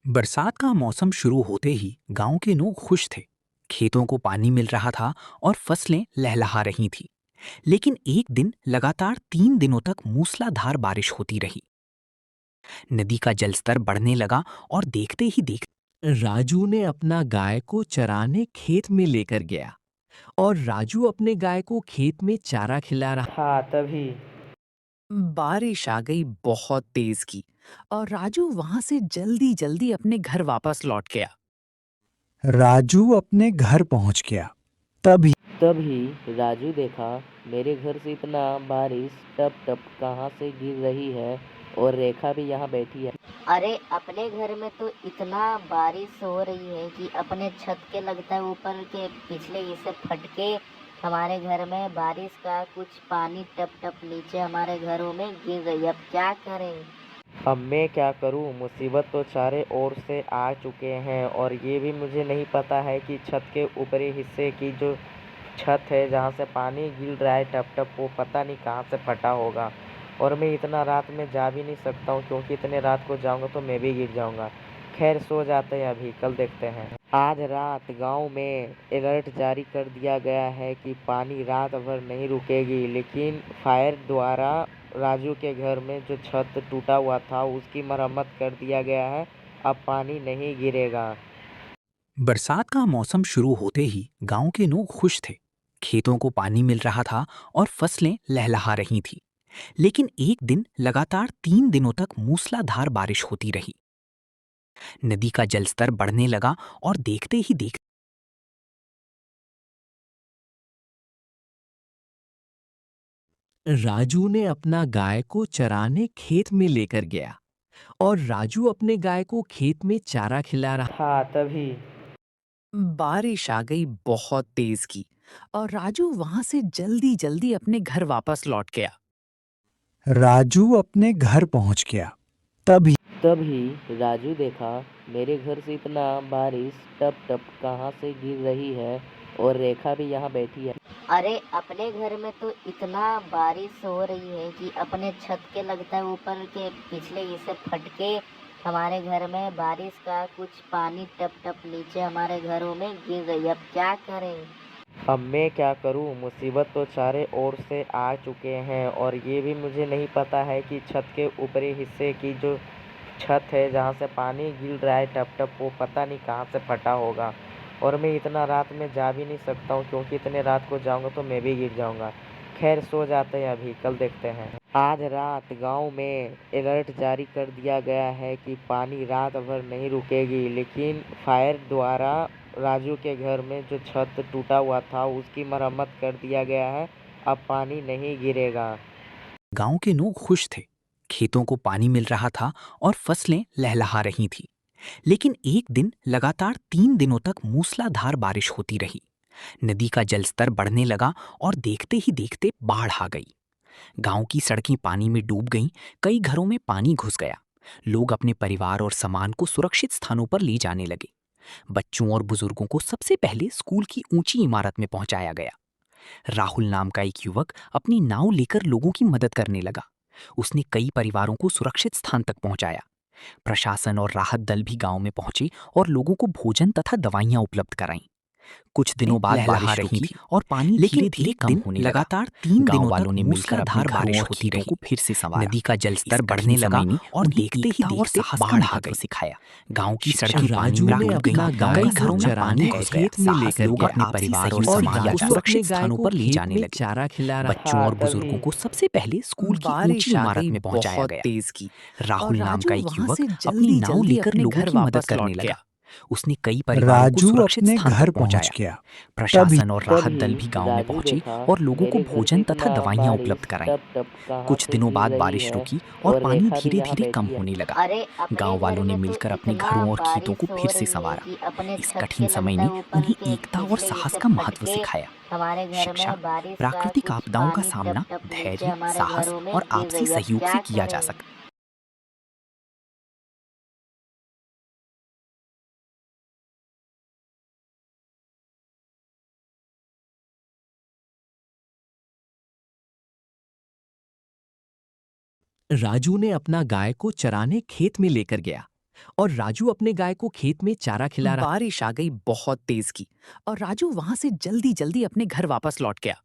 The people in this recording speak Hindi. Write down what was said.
बरसात का मौसम शुरू होते ही गांव के लोग खुश थे। खेतों को पानी मिल रहा था और फसलें लहलहा रही थीं। लेकिन एक दिन लगातार 3 दिनों तक मूसलाधार बारिश होती रही। नदी का जलस्तर बढ़ने लगा और देखते ही देखते राजू ने अपना गाय को चराने खेत में लेकर गया और राजू अपने गाय को खेत में चारा खिला रहा। था तभी बारिश आ गई बहुत तेज की और राजू वहां से जल्दी जल्दी अपने घर वापस लौट गया। राजू अपने घर पहुंच गया। तभी तभी राजू देखा, मेरे घर से इतना बारिश टप टप कहाँ से गिर रही है और रेखा भी यहाँ बैठी है। अरे अपने घर में तो इतना बारिश हो रही है कि अपने छत के लगता है ऊपर के पिछले हिस्से फटके हमारे घर में बारिश का कुछ पानी टप टप नीचे हमारे घरों में गिर रही है। अब क्या करें? अब मैं क्या करूँ, मुसीबत तो चारों ओर से आ चुके हैं और ये भी मुझे नहीं पता है कि छत के ऊपरी हिस्से की जो छत है जहाँ से पानी गिर रहा है टप टप, वो पता नहीं कहाँ से फटा होगा। और मैं इतना रात में जा भी नहीं सकता हूँ क्योंकि इतने रात को जाऊँगा तो मैं भी गिर जाऊँगा। खैर सो जाते हैं, अभी कल देखते हैं। आज रात गांव में अलर्ट जारी कर दिया गया है कि पानी रात भर नहीं रुकेगी, लेकिन फायर द्वारा राजू के घर में जो छत टूटा हुआ था उसकी मरम्मत कर दिया गया है। अब पानी नहीं गिरेगा। बरसात का मौसम शुरू होते ही गांव के लोग खुश थे। खेतों को पानी मिल रहा था और फसलें लहलहा रही थीं। लेकिन एक दिन लगातार 3 दिनों तक मूसलाधार बारिश होती रही। नदी का जलस्तर बढ़ने लगा और देखते ही देखते राजू ने अपना गाय को चराने खेत में लेकर गया और राजू अपने गाय को खेत में चारा खिला रहा। था तभी बारिश आ गई बहुत तेज की और राजू वहां से जल्दी जल्दी अपने घर वापस लौट गया। राजू अपने घर पहुंच गया। तभी तभी राजू देखा, मेरे घर से इतना बारिश टप टप कहाँ से गिर रही है और रेखा भी यहाँ बैठी है। अरे अपने घर में तो इतना बारिश हो रही है कि अपने छत के लगता है ऊपर के पिछले हिस्से फटके हमारे घर में बारिश का कुछ पानी टप टप नीचे हमारे घरों में गिर रही है। अब क्या करें? अब मैं क्या करूँ, मुसीबत तो चारों ओर से आ चुके हैं और ये भी मुझे नहीं पता है कि छत के ऊपरी हिस्से की जो छत है जहाँ से पानी गिर रहा है टप टप, वो पता नहीं कहाँ से फटा होगा। और मैं इतना रात में जा भी नहीं सकता हूँ क्योंकि इतने रात को जाऊँगा तो मैं भी गिर जाऊँगा। खैर सो जाते हैं, अभी कल देखते हैं। आज रात गांव में अलर्ट जारी कर दिया गया है कि पानी रात भर नहीं रुकेगी, लेकिन फायर द्वारा राजू के घर में जो छत टूटा हुआ था उसकी मरम्मत कर दिया गया है। अब पानी नहीं गिरेगा। गांव के लोग खुश थे। खेतों को पानी मिल रहा था और फसलें लहलहा रही थीं। लेकिन एक दिन लगातार 3 दिनों तक मूसलाधार बारिश होती रही। नदी का जलस्तर बढ़ने लगा और देखते ही देखते बाढ़ आ गई। गांव की सड़कें पानी में डूब गईं। कई घरों में पानी घुस गया। लोग अपने परिवार और सामान को सुरक्षित स्थानों पर ले जाने लगे। बच्चों और बुजुर्गों को सबसे पहले स्कूल की ऊंची इमारत में पहुंचाया गया। राहुल नाम का एक युवक अपनी नाव लेकर लोगों की मदद करने लगा। उसने कई परिवारों को सुरक्षित स्थान तक पहुंचाया। प्रशासन और राहत दल भी गांव में पहुंचे और लोगों को भोजन तथा दवाइयां उपलब्ध कराईं। कुछ दिनों बाद बारिश रुकी और पानी धीरे धीरे कम होने लगा। लगातार 3 दिनों तक मूसलाधार बारिश होती रही। को फिर से संवारा। नदी का जलस्तर बढ़ने लगा और देखते ही देखते बाढ़ आ गई। सिखाया। गांव की सड़कें पानी राजू में ने डूब गईं। अपना गाय कई को घरों में पानी चराने घुस गया। खेत में लेकर लोग गया अपने परिवार और और सामान को राजू अपने सुरक्षित गाय स्थानों को पर ले खेत जाने में लगे। चारा खिला रहा। बच्चों और बुजुर्गों को सबसे पहले स्कूल की ऊंची बारिश आ इमारत गई में पहुंचाया बहुत गया। तेज की और राहुल नाम का राजू एक वहां युवक से अपनी जल्दी नाव जल्दी लेकर अपने लोगों घर की मदद वापस करने लौट लगा। गया। उसने कई परिवारों को राजू सुरक्षित अपने स्थान घर तक पहुंच पहुंचाया। गया। तभी प्रशासन और राहत दल भी तभी गांव में राजू पहुंचे देखा, और लोगों को मेरे घर से भोजन तथा इतना दवाइयां बारिश उपलब्ध कराईं। टप टप कहाँ कुछ से दिनों गिर बाद रही बारिश है रुकी और और पानी रेखा भी धीरे यहाँ धीरे कम बैठी है। होने लगा। अरे अपने गांव घर वालों ने में तो मिलकर अपने इतना घरों और खेतों को बारिश हो फिर से रही है संवारा। कि अपने इस छत कठिन के समय लगता है ने ऊपर उन्हें के एकता और पिछले साहस हिस्से का महत्व फटके सिखाया। हमारे घर शिक्षा, में बारिश का प्राकृतिक कुछ आपदाओं का पानी टप सामना टप नीचे धैर्य, हमारे साहस घरों में और गिर आपसी रही है। अब सहयोग से क्या किया जा करें? सकता है। राजू ने अपना गाय को चराने खेत में लेकर गया और राजू अपने गाय को खेत में चारा खिला रहा। बारिश आ गई बहुत तेज की और राजू वहां से जल्दी जल्दी अपने घर वापस लौट गया।